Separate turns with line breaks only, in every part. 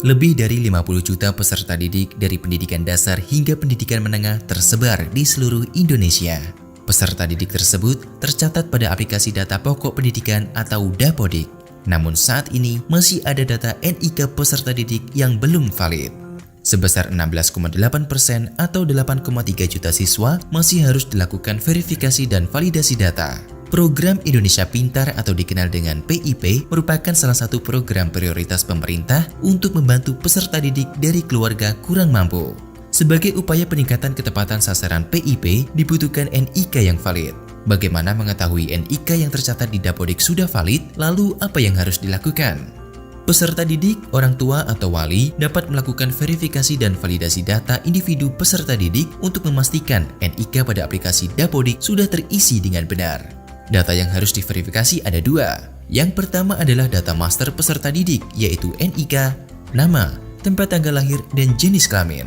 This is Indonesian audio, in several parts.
Lebih dari 50 juta peserta didik dari pendidikan dasar hingga pendidikan menengah tersebar di seluruh Indonesia. Peserta didik tersebut tercatat pada aplikasi data pokok pendidikan atau Dapodik. Namun saat ini masih ada data NIK peserta didik yang belum valid. Sebesar 16,8% atau 8,3 juta siswa masih harus dilakukan verifikasi dan validasi data. Program Indonesia Pintar atau dikenal dengan PIP merupakan salah satu program prioritas pemerintah untuk membantu peserta didik dari keluarga kurang mampu. Sebagai upaya peningkatan ketepatan sasaran PIP, dibutuhkan NIK yang valid. Bagaimana mengetahui NIK yang tercatat di Dapodik sudah valid, lalu apa yang harus dilakukan? Peserta didik, orang tua atau wali dapat melakukan verifikasi dan validasi data individu peserta didik untuk memastikan NIK pada aplikasi Dapodik sudah terisi dengan benar. Data yang harus diverifikasi ada dua. Yang pertama adalah data master peserta didik, yaitu NIK, nama, tempat tanggal lahir, dan jenis kelamin.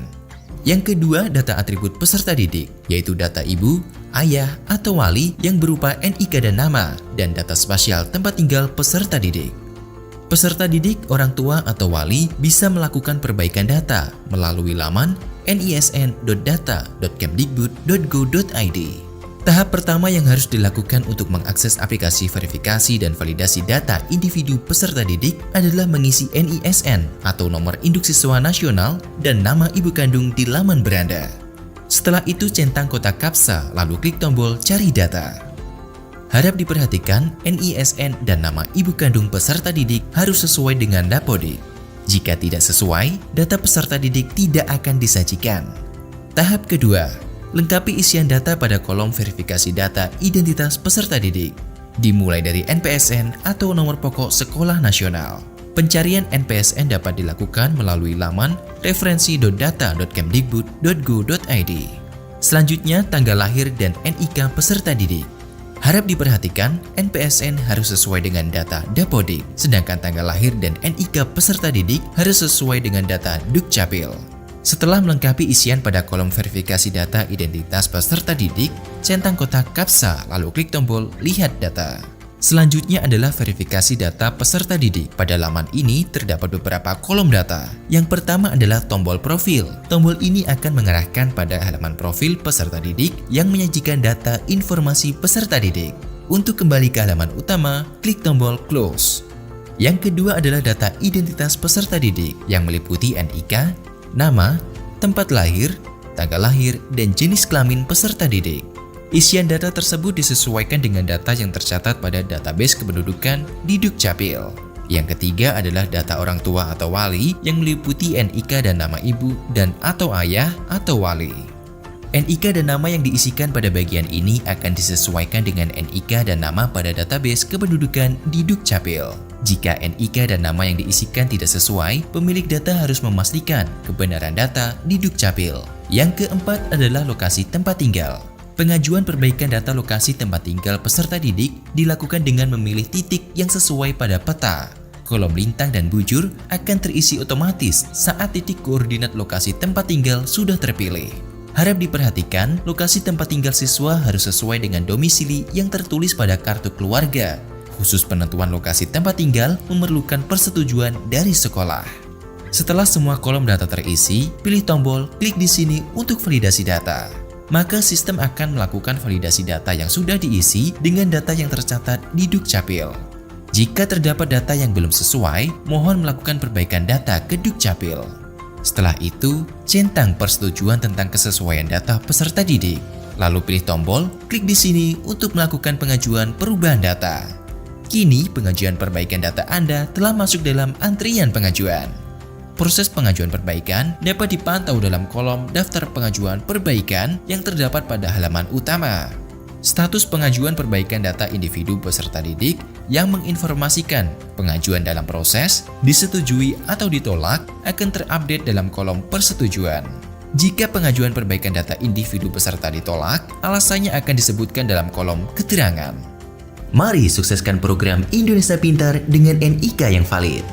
Yang kedua, data atribut peserta didik, yaitu data ibu, ayah, atau wali yang berupa NIK dan nama, dan data spasial tempat tinggal peserta didik. Peserta didik, orang tua, atau wali bisa melakukan perbaikan data melalui laman nisn.data.kemdikbud.go.id. Tahap pertama yang harus dilakukan untuk mengakses aplikasi verifikasi dan validasi data individu peserta didik adalah mengisi NISN atau nomor induk siswa nasional dan nama ibu kandung di laman beranda. Setelah itu centang kotak kapsa lalu klik tombol cari data. Harap diperhatikan NISN dan nama ibu kandung peserta didik harus sesuai dengan Dapodik. Jika tidak sesuai, data peserta didik tidak akan disajikan. Tahap kedua, lengkapi isian data pada kolom verifikasi data identitas peserta didik, dimulai dari NPSN atau nomor pokok sekolah nasional. Pencarian NPSN dapat dilakukan melalui laman referensi.data.kemdikbud.go.id. Selanjutnya, tanggal lahir dan NIK peserta didik. Harap diperhatikan, NPSN harus sesuai dengan data Dapodik, sedangkan tanggal lahir dan NIK peserta didik harus sesuai dengan data Dukcapil. Setelah melengkapi isian pada kolom verifikasi data identitas peserta didik, centang kotak kapsa lalu klik tombol lihat data. Selanjutnya adalah verifikasi data peserta didik. Pada laman ini terdapat beberapa kolom data. Yang pertama adalah tombol profil. Tombol ini akan mengarahkan pada halaman profil peserta didik yang menyajikan data informasi peserta didik. Untuk kembali ke halaman utama, klik tombol close. Yang kedua adalah data identitas peserta didik yang meliputi NIK, nama, tempat lahir, tanggal lahir, dan jenis kelamin peserta didik. Isian data tersebut disesuaikan dengan data yang tercatat pada database kependudukan di Dukcapil. Yang ketiga adalah data orang tua atau wali yang meliputi NIK dan nama ibu dan atau ayah atau wali. NIK dan nama yang diisikan pada bagian ini akan disesuaikan dengan NIK dan nama pada database kependudukan di Dukcapil. Jika NIK dan nama yang diisikan tidak sesuai, pemilik data harus memastikan kebenaran data di Dukcapil. Yang keempat adalah lokasi tempat tinggal. Pengajuan perbaikan data lokasi tempat tinggal peserta didik dilakukan dengan memilih titik yang sesuai pada peta. Kolom lintang dan bujur akan terisi otomatis saat titik koordinat lokasi tempat tinggal sudah terpilih. Harap diperhatikan, lokasi tempat tinggal siswa harus sesuai dengan domisili yang tertulis pada kartu keluarga. Khusus penentuan lokasi tempat tinggal memerlukan persetujuan dari sekolah. Setelah semua kolom data terisi, pilih tombol klik di sini untuk validasi data. Maka sistem akan melakukan validasi data yang sudah diisi dengan data yang tercatat di Dukcapil. Jika terdapat data yang belum sesuai, mohon melakukan perbaikan data ke Dukcapil. Setelah itu, centang persetujuan tentang kesesuaian data peserta didik. Lalu pilih tombol klik di sini untuk melakukan pengajuan perubahan data. Kini pengajuan perbaikan data Anda telah masuk dalam antrian pengajuan. Proses pengajuan perbaikan dapat dipantau dalam kolom daftar pengajuan perbaikan yang terdapat pada halaman utama. Status pengajuan perbaikan data individu peserta didik yang menginformasikan pengajuan dalam proses, disetujui atau ditolak akan terupdate dalam kolom persetujuan. Jika pengajuan perbaikan data individu peserta ditolak, alasannya akan disebutkan dalam kolom keterangan.
Mari sukseskan program Indonesia Pintar dengan NIK yang valid.